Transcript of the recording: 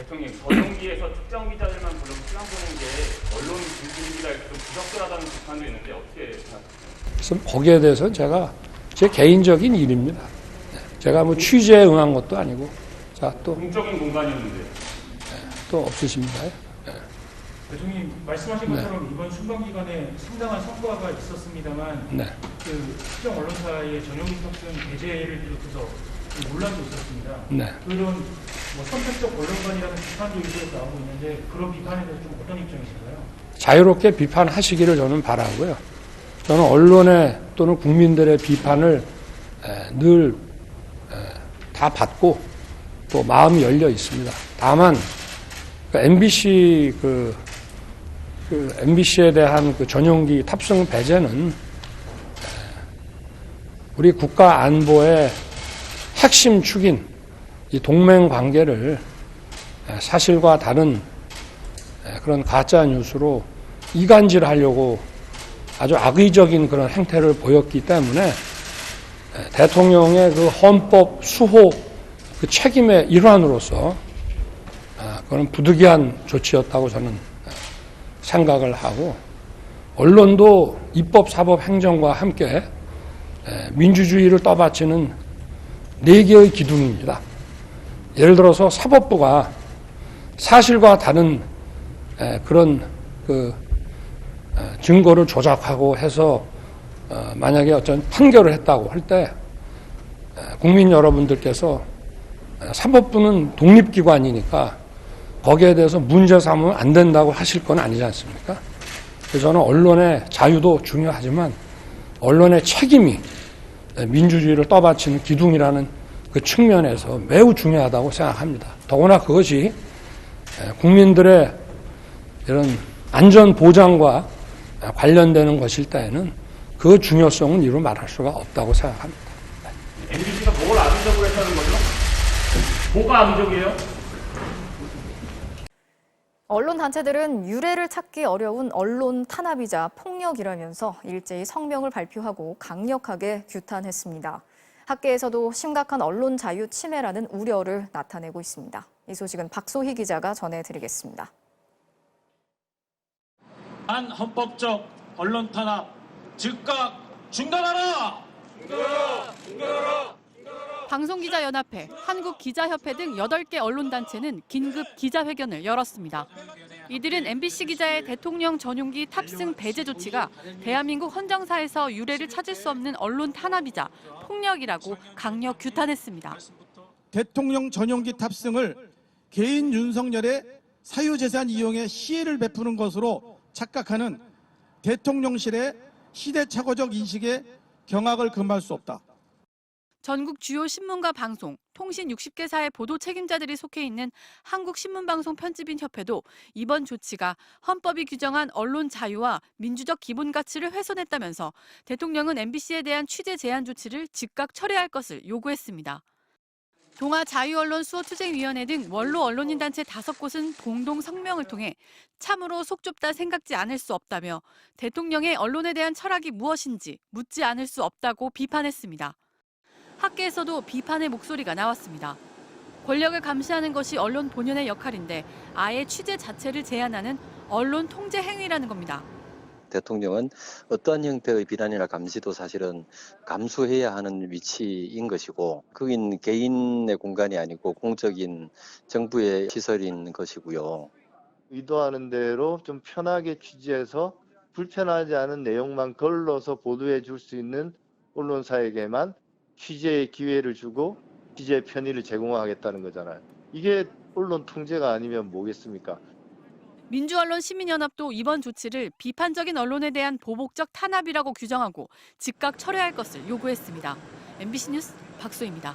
대통령, 전용기에서 특정 기자들만 부르고 시간 보는 게 언론 분위기가 좀 부적절하다는 비판도 있는데 어떻게 생각하세요? 그래서 거기에 대해서는 제가 제 개인적인 일입니다. 제가 뭐 취재에 응한 것도 아니고. 자, 또. 공적인 공간이었는데. 또 없으십니다. 대통령 말씀하신 것처럼 이번 순방 기간에 상당한 성과가 있었습니다만 그 특정 언론사의 전용기 탑승 배제를 비롯해서 논란도 있었습니다. 그런 뭐 선택적 언론관이라는 비판도 일부 나오고 있는데 그런 비판에 대해서 좀 어떤 입장이신가요? 자유롭게 비판하시기를 저는 바라고요. 저는 언론의 또는 국민들의 비판을 늘 다 받고 또 마음이 열려 있습니다. 다만 MBC MBC에 대한 그 전용기 탑승 배제는 우리 국가 안보의 핵심 축인 이 동맹 관계를 사실과 다른 그런 가짜 뉴스로 이간질하려고 아주 악의적인 그런 행태를 보였기 때문에 대통령의 그 헌법 수호 그 책임의 일환으로서 그건 부득이한 조치였다고 저는 생각을 하고, 언론도 입법, 사법, 행정과 함께 민주주의를 떠받치는 4개의 기둥입니다. 예를 들어서 사법부가 사실과 다른 그런 그 증거를 조작하고 해서 만약에 어떤 판결을 했다고 할 때 국민 여러분들께서 사법부는 독립기관이니까 거기에 대해서 문제 삼으면 안 된다고 하실 건 아니지 않습니까? 그래서 저는 언론의 자유도 중요하지만 언론의 책임이 민주주의를 떠받치는 기둥이라는 그 측면에서 매우 중요하다고 생각합니다. 더구나 그것이 국민들의 이런 안전 보장과 관련되는 것일 때에는 그 중요성은 이루 말할 수가 없다고 생각합니다. MBC가 뭘 악의적으로 했다는 거죠? 뭐가 악의적이에요? 언론 단체들은 유례를 찾기 어려운 언론 탄압이자 폭력이라면서 일제히 성명을 발표하고 강력하게 규탄했습니다. 학계에서도 심각한 언론 자유 침해라는 우려를 나타내고 있습니다. 이 소식은 박소희 기자가 전해드리겠습니다. 반헌법적 언론 탄압 즉각 중단하라! 방송기자연합회, 한국기자협회 등 8개 언론단체는 긴급 기자회견을 열었습니다. 이들은 MBC 기자의 대통령 전용기 탑승 배제 조치가 대한민국 헌정사에서 유례를 찾을 수 없는 언론 탄압이자 폭력이라고 강력 규탄했습니다. 대통령 전용기 탑승을 개인 윤석열의 사유재산 이용에 시혜를 베푸는 것으로 착각하는 대통령실의 시대착오적 인식에 경악을 금할 수 없다. 전국 주요 신문과 방송, 통신 60개사의 보도 책임자들이 속해 있는 한국신문방송편집인협회도 이번 조치가 헌법이 규정한 언론 자유와 민주적 기본 가치를 훼손했다면서 대통령은 MBC에 대한 취재 제한 조치를 즉각 철회할 것을 요구했습니다. 동아자유언론수호투쟁위원회 등 원로 언론인 단체 5곳은 공동 성명을 통해 참으로 속 좁다 생각지 않을 수 없다며 대통령의 언론에 대한 철학이 무엇인지 묻지 않을 수 없다고 비판했습니다. 학계에서도 비판의 목소리가 나왔습니다. 권력을 감시하는 것이 언론 본연의 역할인데 아예 취재 자체를 제한하는 언론 통제 행위라는 겁니다. 대통령은 어떠한 형태의 비난이나 감시도 사실은 감수해야 하는 위치인 것이고, 그긴 개인의 공간이 아니고 공적인 정부의 시설인 것이고요. 의도하는 대로 좀 편하게 취재해서 불편하지 않은 내용만 걸러서 보도해 줄 수 있는 언론사에게만 취재의 기회를 주고 취재 편의를 제공하겠다는 거잖아요. 이게 언론 통제가 아니면 뭐겠습니까? 민주언론시민연합도 이번 조치를 비판적인 언론에 대한 보복적 탄압이라고 규정하고 즉각 철회할 것을 요구했습니다. MBC 뉴스 박소희입니다.